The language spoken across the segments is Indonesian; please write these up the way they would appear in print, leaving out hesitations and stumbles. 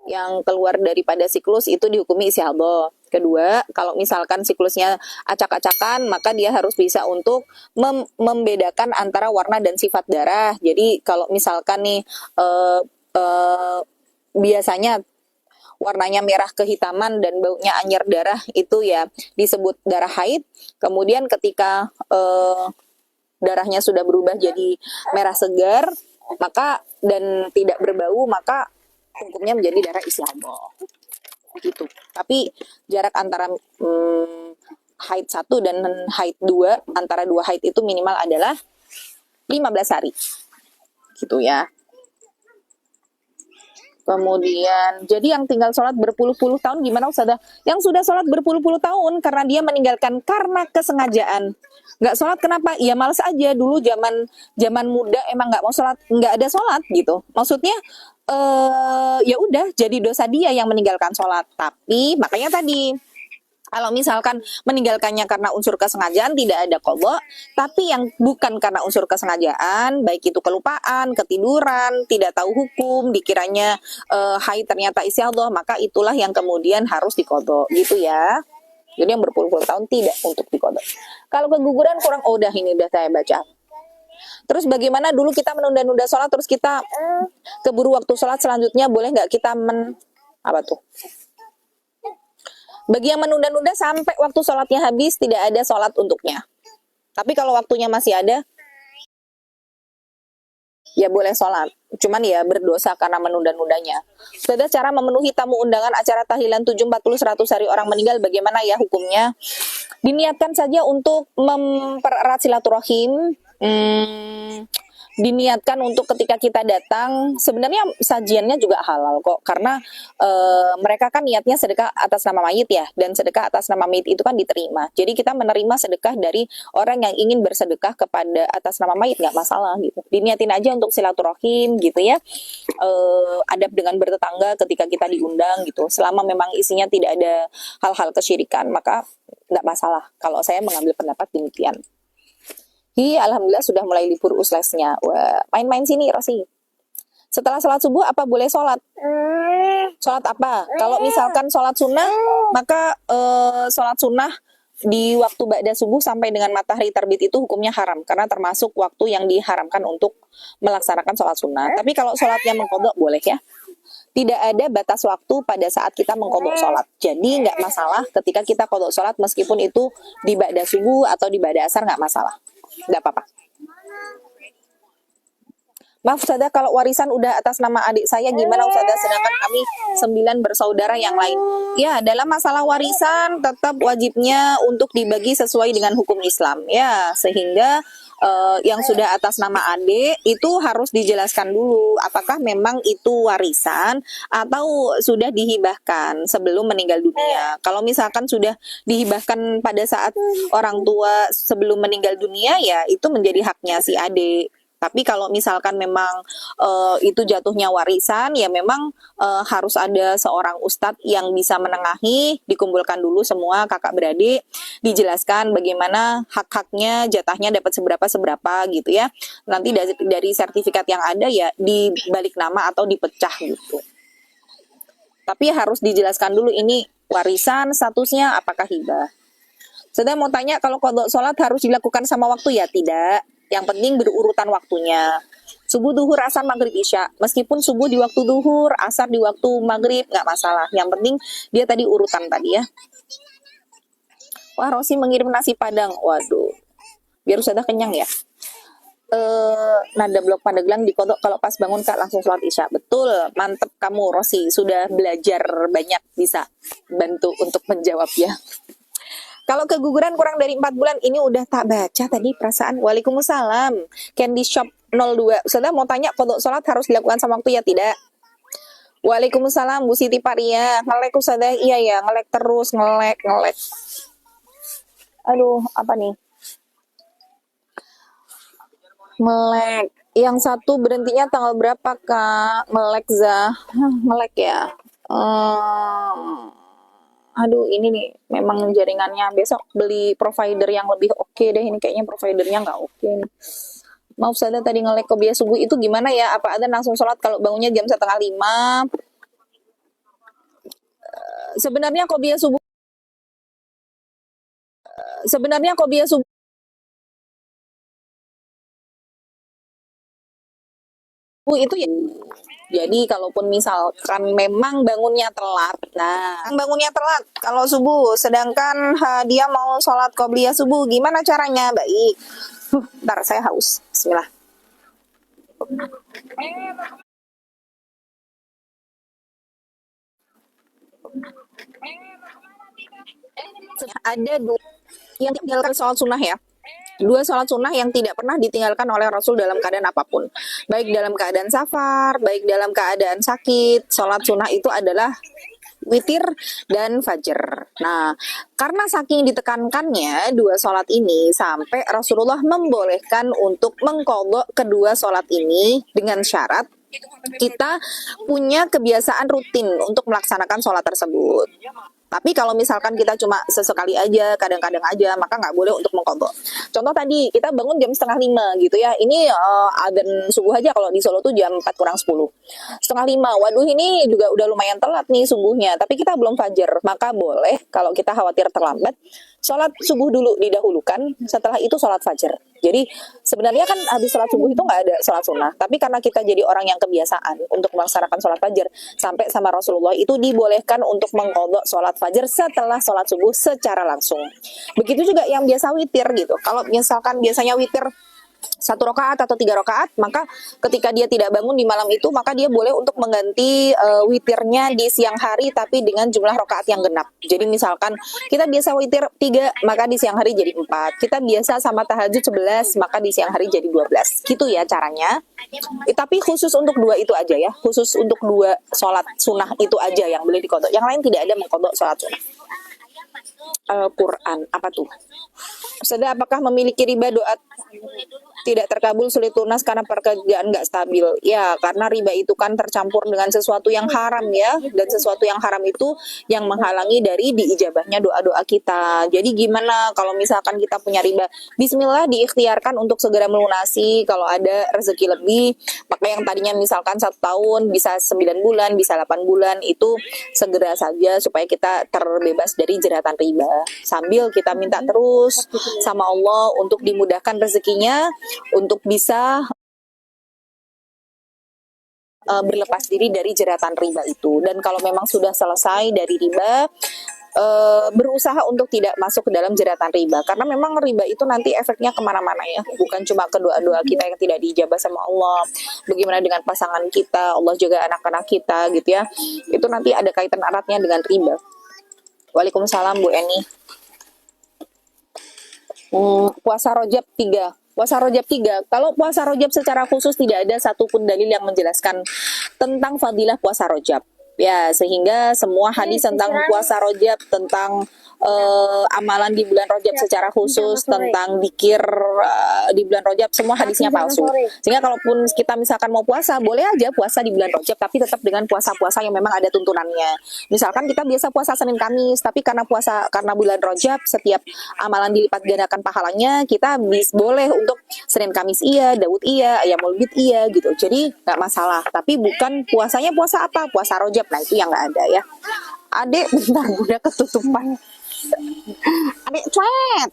yang keluar daripada siklus itu dihukumi istihadah. Kedua, kalau misalkan siklusnya acak-acakan, maka dia harus bisa untuk membedakan antara warna dan sifat darah. Jadi kalau misalkan nih biasanya warnanya merah kehitaman dan baunya anyir darah, itu ya disebut darah haid. Kemudian ketika darahnya sudah berubah jadi merah segar, maka dan tidak berbau, maka hukumnya menjadi darah istihadah gitu. Tapi jarak antara haid 1 dan haid 2, antara dua haid itu minimal adalah 15 hari gitu ya. Kemudian, jadi yang tinggal sholat berpuluh-puluh tahun gimana Ustazah? Yang sudah sholat berpuluh-puluh tahun karena dia meninggalkan karena kesengajaan. Nggak sholat kenapa? Ya malas aja. Dulu zaman muda emang nggak mau sholat, nggak ada sholat gitu. Maksudnya ya udah jadi dosa dia yang meninggalkan sholat. Tapi makanya tadi, kalau misalkan meninggalkannya karena unsur kesengajaan tidak ada qadha, tapi yang bukan karena unsur kesengajaan, baik itu kelupaan, ketiduran, tidak tahu hukum, dikiranya haid ternyata istihadah, maka itulah yang kemudian harus diqadha gitu ya. Jadi yang berpuluh-puluh tahun tidak untuk diqadha. Kalau keguguran kurang, oh udah ini udah saya baca. Terus bagaimana dulu kita menunda-nunda sholat, terus kita keburu waktu sholat selanjutnya, boleh nggak kita apa tuh? Bagi yang menunda-nunda sampai waktu sholatnya habis, tidak ada sholat untuknya. Tapi kalau waktunya masih ada, ya boleh sholat. Cuman ya berdosa karena menunda-nundanya. Sudah cara memenuhi tamu undangan acara tahlilan 7, 40, 100 hari orang meninggal, bagaimana ya hukumnya? Diniatkan saja untuk mempererat silaturahim. Diniatkan untuk ketika kita datang, sebenarnya sajiannya juga halal kok, karena mereka kan niatnya sedekah atas nama mayit ya, dan sedekah atas nama mayit itu kan diterima. Jadi kita menerima sedekah dari orang yang ingin bersedekah kepada atas nama mayit, nggak masalah gitu. Diniatin aja untuk silaturahim gitu ya, adab dengan bertetangga ketika kita diundang gitu. Selama memang isinya tidak ada hal-hal kesyirikan, maka nggak masalah. Kalau saya mengambil pendapat demikian. Alhamdulillah sudah mulai libur uslesnya. Wah, main-main sini Rosi. Setelah sholat subuh apa boleh sholat? Sholat apa? Kalau misalkan sholat sunnah, maka sholat sunnah di waktu ba'da subuh sampai dengan matahari terbit itu hukumnya haram, karena termasuk waktu yang diharamkan untuk melaksanakan sholat sunnah. Tapi kalau sholatnya mengqadha boleh ya. Tidak ada batas waktu pada saat kita mengqadha sholat. Jadi nggak masalah ketika kita qadha sholat meskipun itu di ba'da subuh atau di ba'da asar, nggak masalah. Nggak apa-apa. Maaf Ustazah, kalau warisan udah atas nama adik saya gimana Ustazah, sedangkan kami 9 bersaudara yang lain? Ya, dalam masalah warisan tetap wajibnya untuk dibagi sesuai dengan hukum Islam ya, sehingga yang sudah atas nama adik itu harus dijelaskan dulu apakah memang itu warisan atau sudah dihibahkan sebelum meninggal dunia. Kalau misalkan sudah dihibahkan pada saat orang tua sebelum meninggal dunia, ya itu menjadi haknya si adik. Tapi kalau misalkan memang itu jatuhnya warisan, ya memang harus ada seorang ustadz yang bisa menengahi, dikumpulkan dulu semua kakak beradik, dijelaskan bagaimana hak-haknya, jatahnya dapat seberapa gitu ya. Nanti dari sertifikat yang ada ya dibalik nama atau dipecah gitu. Tapi harus dijelaskan dulu ini warisan, statusnya apakah hibah. Saya mau tanya, kalau qadha sholat harus dilakukan sama waktu ya? Tidak. Yang penting berurutan waktunya. Subuh, duhur, asar, maghrib, isya. Meskipun subuh di waktu duhur, asar di waktu maghrib, nggak masalah. Yang penting dia tadi urutan tadi ya. Wah, Rosi mengirim nasi padang. Waduh, biar sudah kenyang ya. Nada blok Pandeglang di kodok kalau pas bangun Kak langsung sholat isya. Betul, mantep kamu Rosi. Sudah belajar banyak, bisa bantu untuk menjawab ya. Kalau keguguran kurang dari 4 bulan, ini udah tak baca tadi perasaan. Waalaikumsalam. Candy Shop 02. Sudah mau tanya, qadha sholat harus dilakukan sama waktu ya? Tidak. Waalaikumsalam Bu Siti Paria. Ngelek Ustazah. Iya ya, ngelek terus, ngelek. Aduh, apa nih? Ngelek. Yang satu berhentinya tanggal berapa Kak? Ngelek Zah. Ngelek ya. Aduh ini nih memang jaringannya, besok beli provider yang lebih oke deh, ini kayaknya providernya nggak oke nih. Maaf saya tadi ngelek ke biaya subuh itu gimana ya, apa ada langsung sholat kalau bangunnya jam 4:30? Sebenarnya qobliyah subuh itu ya. Jadi kalaupun misalkan memang bangunnya telat kalau subuh, sedangkan dia mau sholat qobliyah subuh, gimana caranya? Baik. Ntar saya haus. Bismillah. Ada dua yang tinggalkan sholat sunnah ya. Dua sholat sunnah yang tidak pernah ditinggalkan oleh Rasul dalam keadaan apapun. Baik dalam keadaan safar, baik dalam keadaan sakit. Sholat sunnah itu adalah witir dan fajar. Nah, karena saking ditekankannya dua sholat ini, sampai Rasulullah membolehkan untuk mengqadha kedua sholat ini dengan syarat kita punya kebiasaan rutin untuk melaksanakan sholat tersebut. Tapi kalau misalkan kita cuma sesekali aja, kadang-kadang aja, maka nggak boleh untuk mengqadha. Contoh tadi, kita bangun jam 4:30 gitu ya. Ini adzan subuh aja kalau di Solo tuh jam 4 kurang 10. 4:30, waduh ini juga udah lumayan telat nih subuhnya. Tapi kita belum fajar, maka boleh kalau kita khawatir terlambat, sholat subuh dulu didahulukan, setelah itu sholat fajar. Jadi sebenarnya kan habis sholat subuh itu nggak ada sholat sunnah. Tapi karena kita jadi orang yang kebiasaan untuk melaksanakan sholat fajar, sampai sama Rasulullah itu dibolehkan untuk mengqadha sholat fajar setelah sholat subuh secara langsung. Begitu juga yang biasa witir gitu. Kalau misalkan biasanya witir 1 rakaat atau 3 rakaat, maka ketika dia tidak bangun di malam itu, maka dia boleh untuk mengganti witirnya di siang hari tapi dengan jumlah rakaat yang genap. Jadi misalkan kita biasa witir 3, maka di siang hari jadi 4. Kita biasa sama tahajud 11, maka di siang hari jadi 12. Gitu ya caranya. Tapi khusus untuk dua itu aja ya. Khusus untuk dua sholat sunnah itu aja yang boleh diqadha. Yang lain tidak ada mengqadha sholat sunnah. Al-Quran, apa tuh? Ustazah, apakah memiliki riba doa tidak terkabul, sulit lunas karena pekerjaan nggak stabil? Ya, karena riba itu kan tercampur dengan sesuatu yang haram ya, dan sesuatu yang haram itu yang menghalangi dari diijabahnya doa-doa kita. Jadi gimana kalau misalkan kita punya riba? Bismillah, diikhtiarkan untuk segera melunasi. Kalau ada rezeki lebih, maka yang tadinya misalkan 1 tahun bisa 9 bulan, bisa 8 bulan, itu segera saja supaya kita terbebas dari jeratan riba. Sambil kita minta terus sama Allah untuk dimudahkan rezekinya, untuk bisa berlepas diri dari jeratan riba itu. Dan kalau memang sudah selesai dari riba, berusaha untuk tidak masuk ke dalam jeratan riba, karena memang riba itu nanti efeknya kemana-mana ya, bukan cuma ke doa-doa kita yang tidak diijabah sama Allah, bagaimana dengan pasangan kita, Allah juga anak-anak kita gitu ya, itu nanti ada kaitan eratnya dengan riba. Waalaikumsalam Bu Eni. Puasa Rajab 3. Puasa Rajab 3. Kalau puasa Rajab secara khusus tidak ada satupun dalil yang menjelaskan tentang fadilah puasa Rajab. Ya, sehingga semua hadis tentang puasa Rajab, tentang amalan di bulan Rajab secara khusus, tentang dzikir di bulan Rajab, semua hadisnya palsu. Sehingga kalaupun kita misalkan mau puasa, boleh aja puasa di bulan Rajab, tapi tetap dengan puasa-puasa yang memang ada tuntunannya. Misalkan kita biasa puasa Senin Kamis, tapi karena bulan Rajab, setiap amalan dilipat gandakan pahalanya, kita boleh untuk Senin Kamis iya, Daud iya, Ayam Maulid iya gitu. Jadi nggak masalah. Tapi bukan puasanya puasa apa? Puasa Rajab. Nah itu yang nggak ada ya. Adek, bentar udah ketutupan. Adek cuek.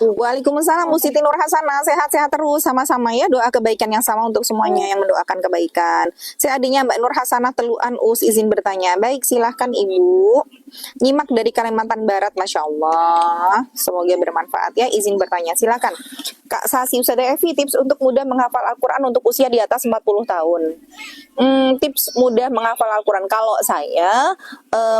Waalaikumsalam Bu Siti Nur Hasanah, sehat-sehat terus sama-sama ya, doa kebaikan yang sama untuk semuanya yang mendoakan kebaikan. Saya adiknya Mbak Nur Hasanah Teluan Us izin bertanya. Baik, silahkan Ibu. Nyimak dari Kalimantan Barat, Masya Allah. Semoga bermanfaat ya, izin bertanya. Silakan Kak Sasi. Ustazah Evi, tips untuk mudah menghafal Al-Quran untuk usia di atas 40 tahun. Tips mudah menghafal Al-Quran. Kalau saya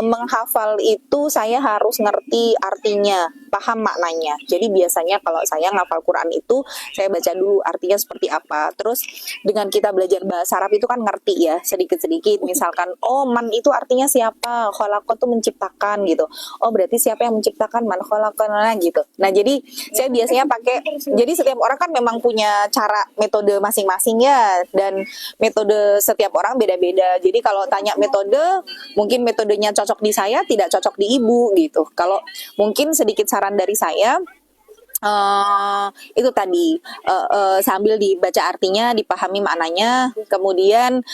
menghafal itu saya harus ngerti artinya, paham maknanya. Jadi biasanya kalau saya ngafal Quran itu saya baca dulu artinya seperti apa. Terus dengan kita belajar bahasa Arab itu kan ngerti ya sedikit-sedikit. Misalkan man itu artinya siapa, khalaqah itu menciptakan gitu. Oh berarti siapa yang menciptakan, man khalaqana gitu. Nah jadi saya biasanya pakai, jadi setiap orang kan memang punya cara metode masing-masing ya, dan metode setiap orang beda-beda. Jadi kalau tanya metode, mungkin metodenya cocok di saya, tidak cocok di Ibu gitu. Kalau mungkin sedikit saran dari saya, itu tadi sambil dibaca artinya, dipahami maknanya, kemudian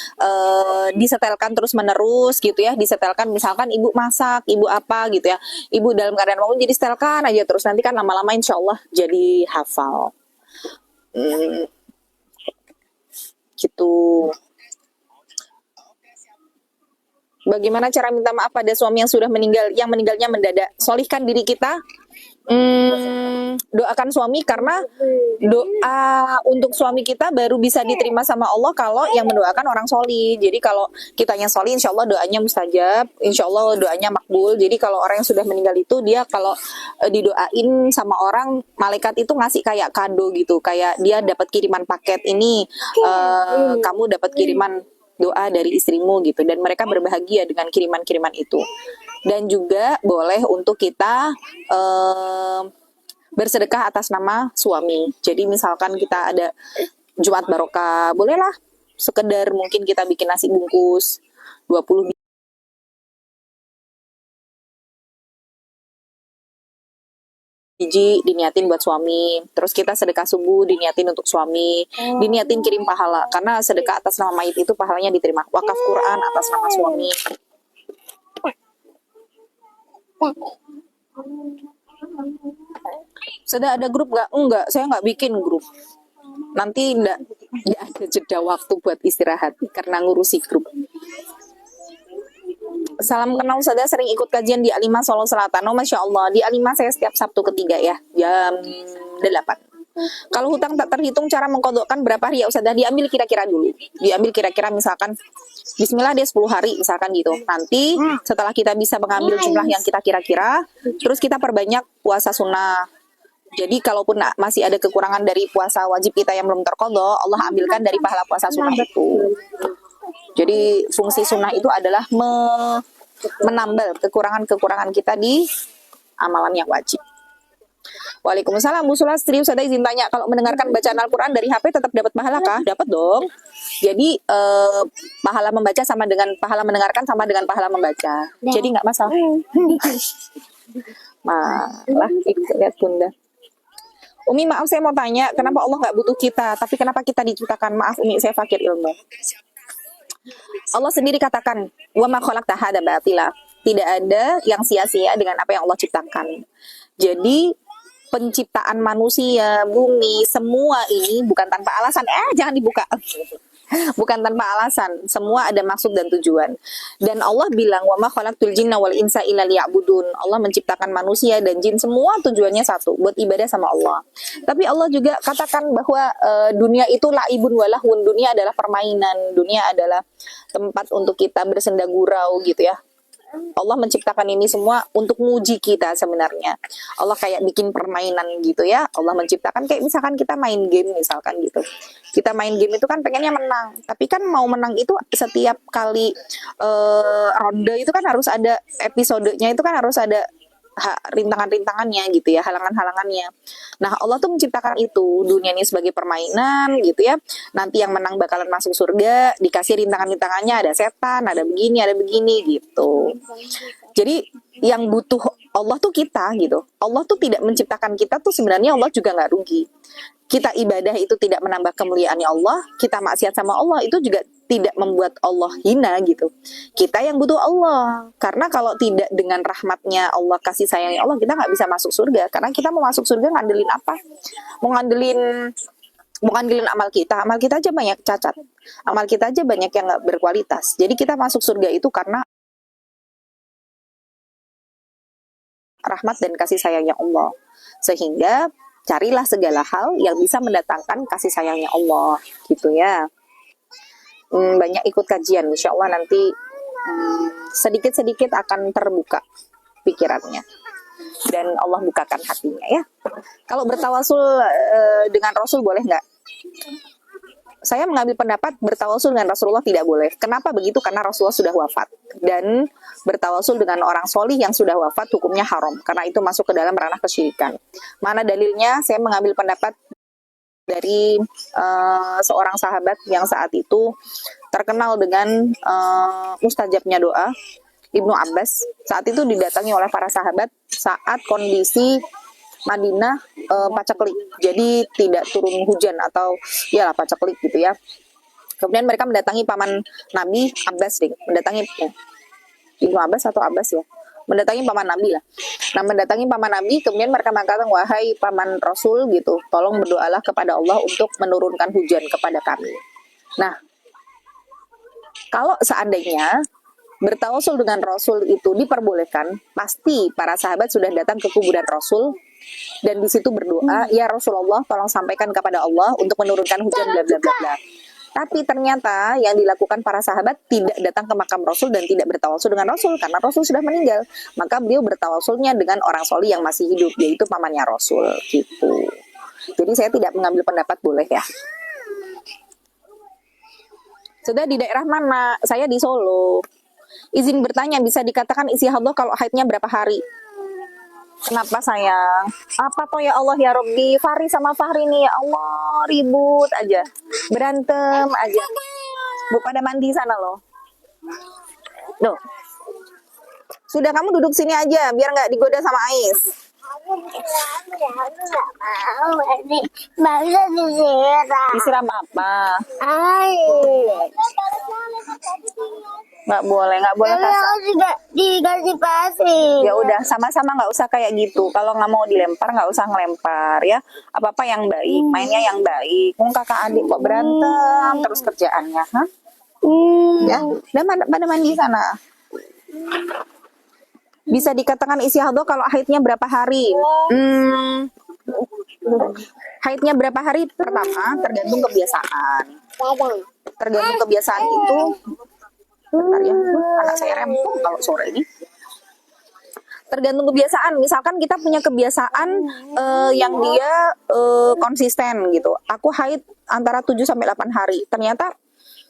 disetelkan terus menerus gitu ya, disetelkan misalkan ibu masak, ibu apa gitu ya, ibu dalam keadaan bangun jadi setelkan aja terus, nanti kan lama-lama insya Allah jadi hafal. Gitu. Bagaimana cara minta maaf pada suami yang sudah meninggal, yang meninggalnya mendadak? Solihkan diri kita. Doakan suami, karena doa untuk suami kita baru bisa diterima sama Allah kalau yang mendoakan orang solih. Jadi kalau kitanya solih, insya Allah doanya mustajab, insya Allah doanya makbul. Jadi kalau orang yang sudah meninggal itu, dia kalau didoain sama orang, malaikat itu ngasih kayak kado gitu, kayak dia dapat kiriman paket ini, kamu dapat kiriman doa dari istrimu gitu, dan mereka berbahagia dengan kiriman-kiriman itu. Dan juga boleh untuk kita bersedekah atas nama suami. Jadi misalkan kita ada Jumat Barokah, bolehlah sekedar mungkin kita bikin nasi bungkus 20 biji diniatin buat suami, terus kita sedekah subuh diniatin untuk suami, diniatin kirim pahala, karena sedekah atas nama mayit itu pahalanya diterima. Wakaf Quran atas nama suami. Sudah ada grup nggak? Enggak, saya nggak bikin grup. Nanti enggak ada jeda waktu buat istirahat karena ngurusi grup. Salam kenal, saya sering ikut kajian di A5 Solo Selatan. Oh, Masya Allah, di A5 saya setiap Sabtu ketiga ya, jam 8. Kalau hutang tak terhitung, cara mengkodokkan berapa hari ya Ustazah? Diambil kira-kira dulu. Diambil kira-kira misalkan Bismillah dia 10 hari misalkan gitu. Nanti setelah kita bisa mengambil jumlah yang kita kira-kira, terus kita perbanyak puasa sunnah. Jadi kalaupun masih ada kekurangan dari puasa wajib kita yang belum terkodok, Allah ambilkan dari pahala puasa sunnah itu. Jadi fungsi sunnah itu adalah menambal kekurangan-kekurangan kita di amalan yang wajib. Waalaikumsalam Bu Sulastri, saya izin tanya, kalau mendengarkan bacaan Al-Quran dari HP tetap dapat pahala kah? Dapat dong. Jadi pahala membaca sama dengan pahala mendengarkan sama dengan pahala membaca. Jadi nggak masalah. Malah itu lihat Bunda. Umi, maaf saya mau tanya, kenapa Allah nggak butuh kita, tapi kenapa kita diciptakan? Maaf Umi, saya fakir ilmu. Allah sendiri katakan, wa ma khalaqta hadza batila. Tidak ada yang sia-sia dengan apa yang Allah ciptakan. Jadi penciptaan manusia, bumi, semua ini bukan tanpa alasan. Jangan dibuka. Bukan tanpa alasan, semua ada maksud dan tujuan. Dan Allah bilang, wa ma khalaqtul jinna wal insa illa liya'budun. Allah menciptakan manusia dan jin, semua tujuannya satu, buat ibadah sama Allah. Tapi Allah juga katakan bahwa dunia itu la'ibun walahun, dunia adalah permainan, dunia adalah tempat untuk kita bersenda gurau gitu ya. Allah menciptakan ini semua untuk nguji kita sebenarnya. Allah kayak bikin permainan gitu ya. Allah menciptakan kayak misalkan kita main game misalkan gitu. Kita main game itu kan pengennya menang. Tapi kan mau menang itu setiap kali ronde itu kan harus ada episodenya, itu kan harus ada rintangan-rintangannya gitu ya, halangan-halangannya. Nah Allah tuh menciptakan itu, dunia ini sebagai permainan gitu ya. Nanti yang menang bakalan masuk surga, dikasih rintangan-rintangannya, ada setan, ada begini gitu. Jadi yang butuh Allah tuh kita gitu. Allah tuh tidak menciptakan kita tuh sebenarnya Allah juga nggak rugi. Kita ibadah itu tidak menambah kemuliaannya Allah, kita maksiat sama Allah itu juga tidak membuat Allah hina gitu. Kita yang butuh Allah, karena kalau tidak dengan rahmatnya Allah, kasih sayangnya Allah, kita nggak bisa masuk surga. Karena kita mau masuk surga ngandelin apa? Mau ngandelin amal kita aja banyak cacat, amal kita aja banyak yang nggak berkualitas. Jadi kita masuk surga itu karena rahmat dan kasih sayangnya Allah. Sehingga carilah segala hal yang bisa mendatangkan kasih sayangnya Allah gitu ya. Banyak ikut kajian, insya Allah nanti sedikit-sedikit akan terbuka pikirannya dan Allah bukakan hatinya ya. Kalau bertawasul dengan Rasul boleh nggak? Saya mengambil pendapat bertawasul dengan Rasulullah tidak boleh. Kenapa begitu? Karena Rasulullah sudah wafat. Dan bertawasul dengan orang solih yang sudah wafat hukumnya haram. Karena itu masuk ke dalam ranah kesyirikan. Mana dalilnya? Saya mengambil pendapat dari seorang sahabat yang saat itu terkenal dengan mustajabnya doa, Ibnu Abbas. Saat itu didatangi oleh para sahabat saat kondisi Madinah paceklik, jadi tidak turun hujan atau ya paceklik gitu ya. Kemudian mereka mendatangi paman Nabi Abbas, mendatangi Ibnu Abbas atau Abbas ya, mendatangi paman Nabi lah. Nah, mendatangi paman Nabi, kemudian mereka mengatakan, wahai paman Rasul gitu, tolong berdoalah kepada Allah untuk menurunkan hujan kepada kami. Nah, kalau seandainya bertawasul dengan Rasul itu diperbolehkan, pasti para sahabat sudah datang ke kuburan Rasul dan di situ berdoa, ya Rasulullah, tolong sampaikan kepada Allah untuk menurunkan hujan bla bla bla bla. Tapi ternyata yang dilakukan para sahabat tidak datang ke makam Rasul dan tidak bertawasul dengan Rasul karena Rasul sudah meninggal. Maka beliau bertawasulnya dengan orang solih yang masih hidup, yaitu pamannya Rasul gitu. Jadi saya tidak mengambil pendapat boleh ya. Sudah di daerah mana? Saya di Solo. Izin bertanya, bisa dikatakan istihadah kalau haidnya berapa hari? Kenapa sayang? Apa toh ya Allah ya Robbi? Fahri sama Fahri nih ya Allah ribut aja, berantem aja. Bu pada mandi sana loh. Loh. Sudah kamu duduk sini aja biar nggak digoda sama Ais. Disiram apa? Air. Nggak boleh kasar. Juga dikasih pasir. Ya udah, sama-sama nggak usah kayak gitu. Kalau nggak mau dilempar, nggak usah ngelempar ya. Apa-apa yang baik, mainnya yang baik. Kakak adik kok berantem terus kerjaannya, hah? Ya, dan pada mandi sana. Bisa dikatakan istihadah kalau haidnya berapa hari? Haidnya berapa hari? Pertama, tergantung kebiasaan. Tergantung kebiasaan itu. Bentar ya, anak saya rempong kalau sore ini. Tergantung kebiasaan. Misalkan kita punya kebiasaan yang dia konsisten gitu. Aku haid antara 7 sampai 8 hari. Ternyata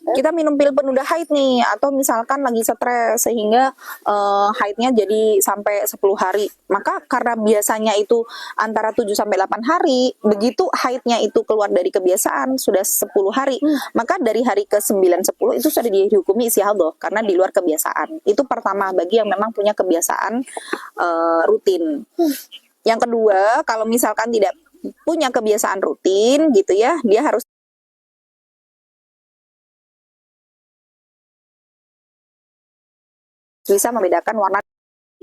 kita minum pil penunda haid nih, atau misalkan lagi stres sehingga haidnya jadi sampai 10 hari. Maka karena biasanya itu antara 7 sampai 8 hari, begitu haidnya itu keluar dari kebiasaan sudah 10 hari, maka dari hari ke 9 10 itu sudah dihukumi istihadah karena di luar kebiasaan. Itu pertama bagi yang memang punya kebiasaan rutin. Yang kedua, kalau misalkan tidak punya kebiasaan rutin gitu ya, dia harus bisa membedakan warna.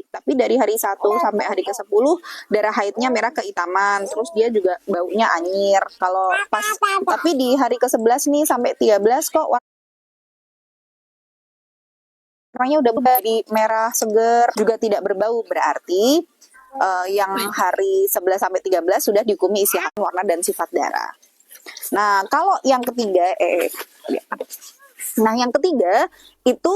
Tapi dari hari 1 sampai hari ke-10 darah haidnya merah kehitaman, terus dia juga baunya anyir. Kalau pas tapi di hari ke-11 nih sampai 13 kok warnanya udah berubah jadi merah seger, juga tidak berbau, berarti yang hari 11 sampai 13 sudah dihukumi istihadah warna dan sifat darah. Nah, kalau yang ketiga yang ketiga itu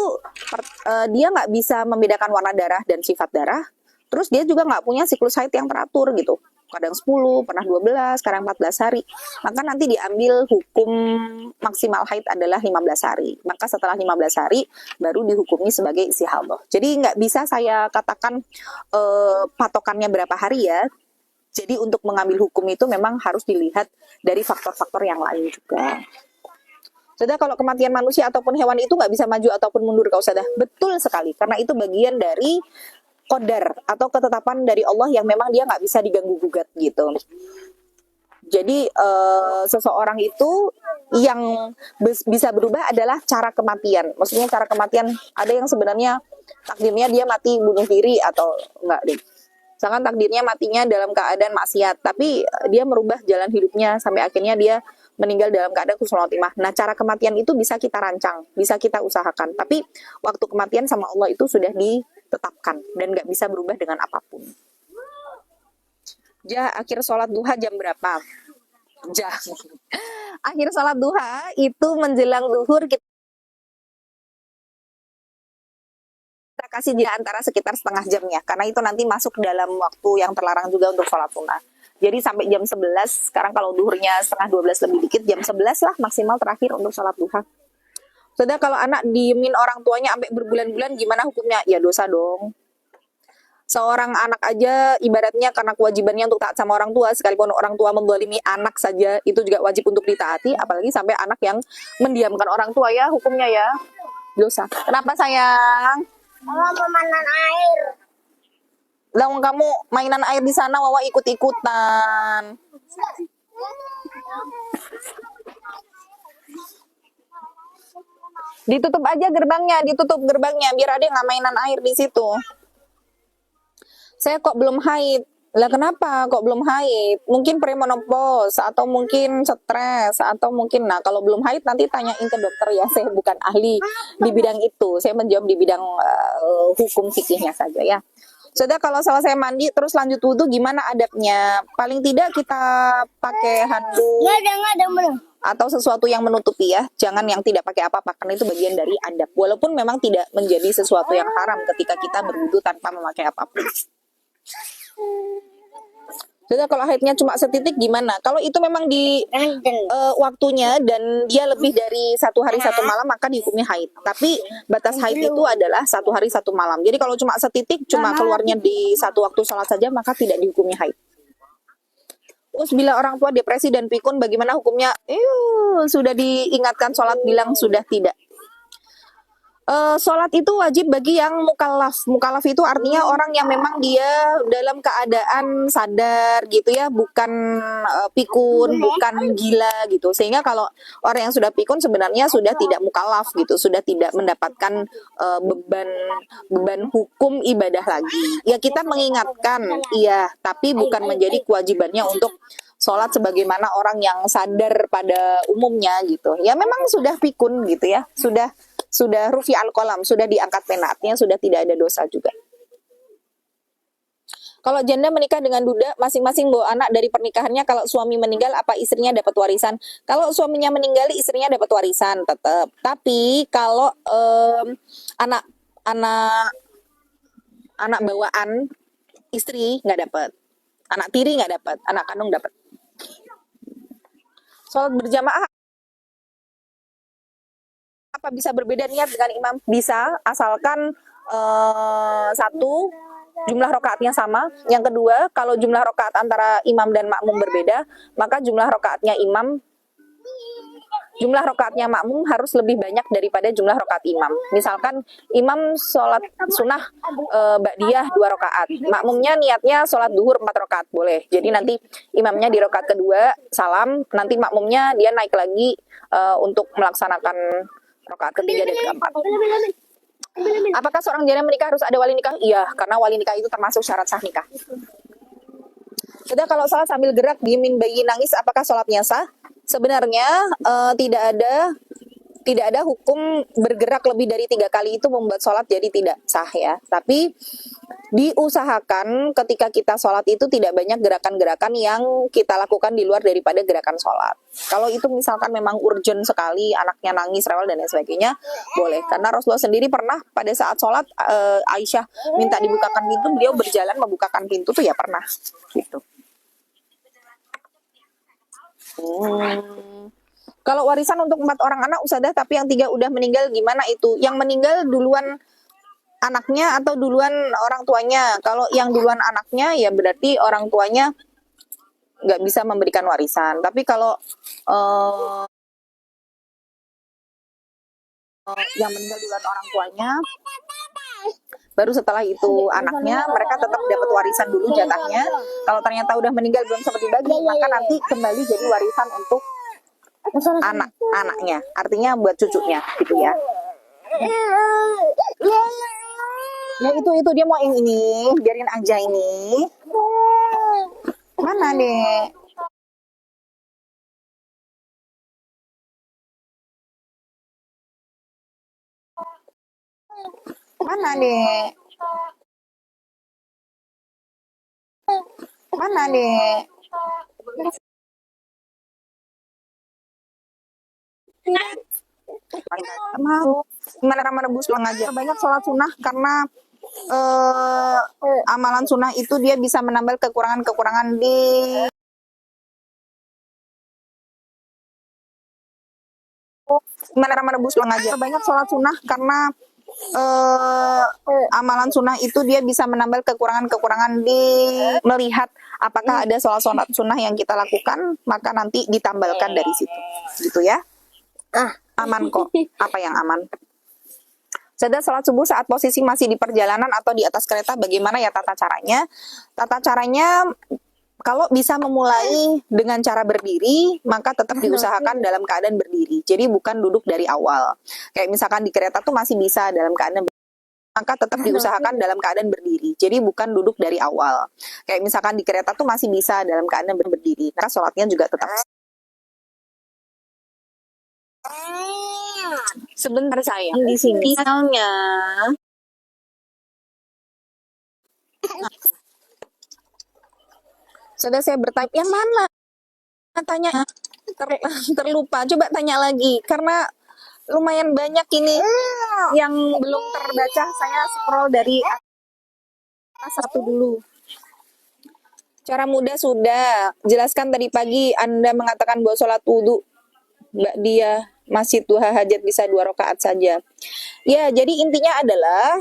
dia nggak bisa membedakan warna darah dan sifat darah. Terus dia juga nggak punya siklus haid yang teratur gitu. Kadang 10, pernah 12, sekarang 14 hari. Maka nanti diambil hukum maksimal haid adalah 15 hari. Maka setelah 15 hari baru dihukumi sebagai istihadah. Jadi nggak bisa saya katakan patokannya berapa hari ya. Jadi untuk mengambil hukum itu memang harus dilihat dari faktor-faktor yang lain juga. Sudah, kalau kematian manusia ataupun hewan itu nggak bisa maju ataupun mundur, kau sudah betul sekali, karena itu bagian dari qadar atau ketetapan dari Allah yang memang dia nggak bisa diganggu gugat gitu. Jadi seseorang itu yang bisa berubah adalah cara kematian. Maksudnya cara kematian ada yang sebenarnya takdirnya dia mati bunuh diri atau enggak deh. Misalkan takdirnya matinya dalam keadaan maksiat, tapi dia merubah jalan hidupnya sampai akhirnya dia meninggal dalam keadaan husnul khotimah. Nah, cara kematian itu bisa kita rancang, bisa kita usahakan. Tapi waktu kematian sama Allah itu sudah ditetapkan dan nggak bisa berubah dengan apapun. Akhir sholat duha jam berapa? Akhir sholat duha itu menjelang zuhur, kita kasih jeda antara sekitar setengah jam ya, karena itu nanti masuk dalam waktu yang terlarang juga untuk sholat sunnah. Jadi sampai jam 11, sekarang kalau duhurnya setengah 12 lebih dikit, jam 11 lah maksimal terakhir untuk sholat duha. Sudah, kalau anak diemin orang tuanya sampai berbulan-bulan, gimana hukumnya? Ya dosa dong. Seorang anak aja ibaratnya karena kewajibannya untuk taat sama orang tua, sekalipun orang tua menzalimi anak saja, itu juga wajib untuk ditaati, apalagi sampai anak yang mendiamkan orang tua ya, hukumnya ya dosa. Kenapa sayang? Kalau memanen air. Lah kamu mainan air di sana, Wawa ikut-ikutan. Ditutup aja gerbangnya, ditutup gerbangnya biar ada nggak mainan air di situ. Saya kok belum haid. Lah kenapa kok belum haid? Mungkin premenopause atau mungkin stres atau mungkin, nah kalau belum haid nanti tanyain ke dokter ya. Saya bukan ahli di bidang itu. Saya menjawab di bidang hukum fikihnya saja ya. Sudah, kalau selesai mandi terus lanjut wudhu gimana adabnya? Paling tidak kita pakai handuk Nggak ada belum. atau sesuatu yang menutupi ya. Jangan yang tidak pakai apa-apa karena itu bagian dari adab. Walaupun memang tidak menjadi sesuatu yang haram ketika kita berwudhu tanpa memakai apapun. Jadi kalau haidnya cuma setitik gimana? Kalau itu memang di waktunya dan dia lebih dari 1 hari 1 malam maka dihukumnya haid. Tapi batas haid itu adalah 1 hari 1 malam. Jadi kalau cuma setitik, cuma keluarnya di 1 waktu sholat saja maka tidak dihukumnya haid. Terus bila orang tua depresi dan pikun bagaimana hukumnya? Sudah diingatkan sholat bilang sudah tidak. Sholat itu wajib bagi yang mukallaf. Mukallaf itu artinya orang yang memang dia dalam keadaan sadar gitu ya, bukan pikun, bukan gila gitu. Sehingga kalau orang yang sudah pikun sebenarnya sudah tidak mukallaf gitu, sudah tidak mendapatkan beban hukum ibadah lagi. Ya kita mengingatkan, iya, tapi bukan menjadi kewajibannya untuk sholat sebagaimana orang yang sadar pada umumnya gitu. Ya memang sudah pikun gitu ya, sudah rufi al-qalam, sudah diangkat pena, artinya sudah tidak ada dosa juga. Kalau janda menikah dengan duda, masing-masing bawa anak dari pernikahannya. Kalau suami meninggal, apa istrinya dapat warisan? Kalau suaminya meninggal, istrinya dapat warisan tetap. Tapi kalau anak bawaan istri nggak dapat, anak tiri nggak dapat, anak kandung dapat. Sholat berjamaah apa bisa berbeda niat dengan imam? Bisa, asalkan satu, jumlah rakaatnya sama. Yang kedua, kalau jumlah rakaat antara imam dan makmum berbeda, maka jumlah rakaatnya makmum harus lebih banyak daripada jumlah rakaat imam. Misalkan imam sholat sunnah ba'diyah 2 rakaat, makmumnya niatnya sholat duhur 4 rakaat, boleh. Jadi nanti imamnya di rakaat kedua salam, nanti makmumnya dia naik lagi untuk melaksanakan rakaat ketiga dan keempat. Apakah seorang janda menikah harus ada wali nikah? Iya, karena wali nikah itu termasuk syarat sah nikah. Sudah, kalau sholat sambil gerak, diemin bayi nangis, apakah sholatnya sah? Sebenarnya tidak ada hukum bergerak lebih dari 3 kali itu membuat sholat jadi tidak sah ya. Tapi diusahakan ketika kita sholat itu tidak banyak gerakan-gerakan yang kita lakukan di luar daripada gerakan sholat. Kalau itu misalkan memang urgent sekali, anaknya nangis, rewel dan lain sebagainya, boleh. Karena Rasulullah sendiri pernah pada saat sholat, Aisyah minta dibukakan pintu, beliau berjalan membukakan pintu tuh ya pernah gitu. Kalau warisan untuk 4 orang anak Ustazah, tapi yang 3 udah meninggal gimana itu? Yang meninggal duluan anaknya atau duluan orang tuanya? Kalau yang duluan anaknya ya berarti orang tuanya nggak bisa memberikan warisan. Tapi kalau yang meninggal duluan orang tuanya, baru setelah itu anaknya, mereka tetap dapat warisan dulu jatahnya. Kalau ternyata udah meninggal belum sempat dibagi, maka nanti kembali jadi warisan untuk anaknya, artinya buat cucunya gitu ya. Ya itu dia mau yang ini, biarin aja ini. Mana deh? Mana deh? Mana deh? Mau gimana Ramadan rebus pulang aja. Banyak sholat sunnah karena amalan sunnah itu dia bisa menambah kekurangan-kekurangan di gimana Ramadan rebus pulang aja. Banyak sholat sunnah karena amalan sunnah itu dia bisa menambah kekurangan-kekurangan di melihat apakah ada sholat sunnah yang kita lakukan, maka nanti ditambalkan dari situ gitu ya. Aman kok. Apa yang aman? Saudara, sholat subuh saat posisi masih di perjalanan atau di atas kereta, bagaimana ya tata caranya? Tata caranya, kalau bisa memulai dengan cara berdiri, maka tetap diusahakan dalam keadaan berdiri. Jadi bukan duduk dari awal. Kayak misalkan di kereta tuh masih bisa dalam keadaan maka tetap diusahakan dalam keadaan berdiri. Jadi bukan duduk dari awal. Kayak misalkan di kereta tuh masih bisa dalam keadaan berdiri. Nah, sholatnya juga tetap. Sebentar sayang, di sini misalnya sudah saya bertanya yang mana, tanya terlupa, coba tanya lagi karena lumayan banyak ini yang belum terbaca. Saya scroll dari atas satu dulu. Cara mudah sudah jelaskan tadi pagi. Anda mengatakan bahwa sholat wudhu Mbak Dia masih duha hajat bisa 2 rakaat saja. Ya, jadi intinya adalah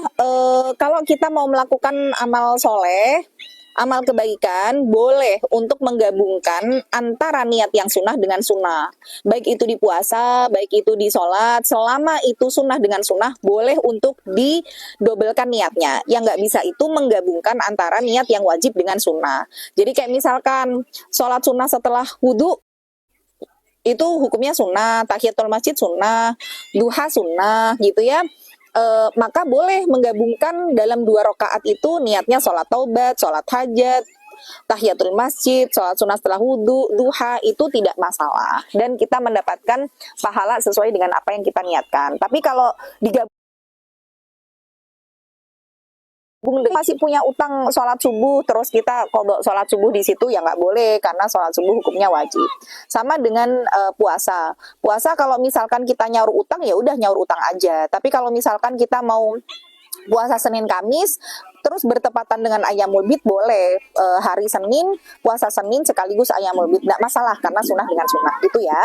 kalau kita mau melakukan amal soleh, amal kebaikan, boleh untuk menggabungkan antara niat yang sunnah dengan sunnah. Baik itu di puasa, baik itu di sholat, selama itu sunnah dengan sunnah, boleh untuk didobelkan niatnya. Yang nggak bisa itu menggabungkan antara niat yang wajib dengan sunnah. Jadi kayak misalkan sholat sunnah setelah wudhu, itu hukumnya sunnah, tahiyatul masjid sunnah, duha sunnah gitu ya. Maka boleh menggabungkan dalam 2 rakaat itu niatnya sholat taubat, sholat hajat, tahiyatul masjid, sholat sunnah setelah wudhu, duha, itu tidak masalah. Dan kita mendapatkan pahala sesuai dengan apa yang kita niatkan. Tapi kalau digabung masih punya utang sholat subuh, terus kita kodok sholat subuh di situ, ya nggak boleh, karena sholat subuh hukumnya wajib. Sama dengan puasa. Puasa kalau misalkan kita nyaur utang, ya udah nyaur utang aja. Tapi kalau misalkan kita mau puasa Senin Kamis, terus bertepatan dengan Ayyamul Bid, boleh hari Senin, puasa Senin sekaligus Ayyamul Bid, nggak masalah, karena sunnah dengan sunnah, gitu ya.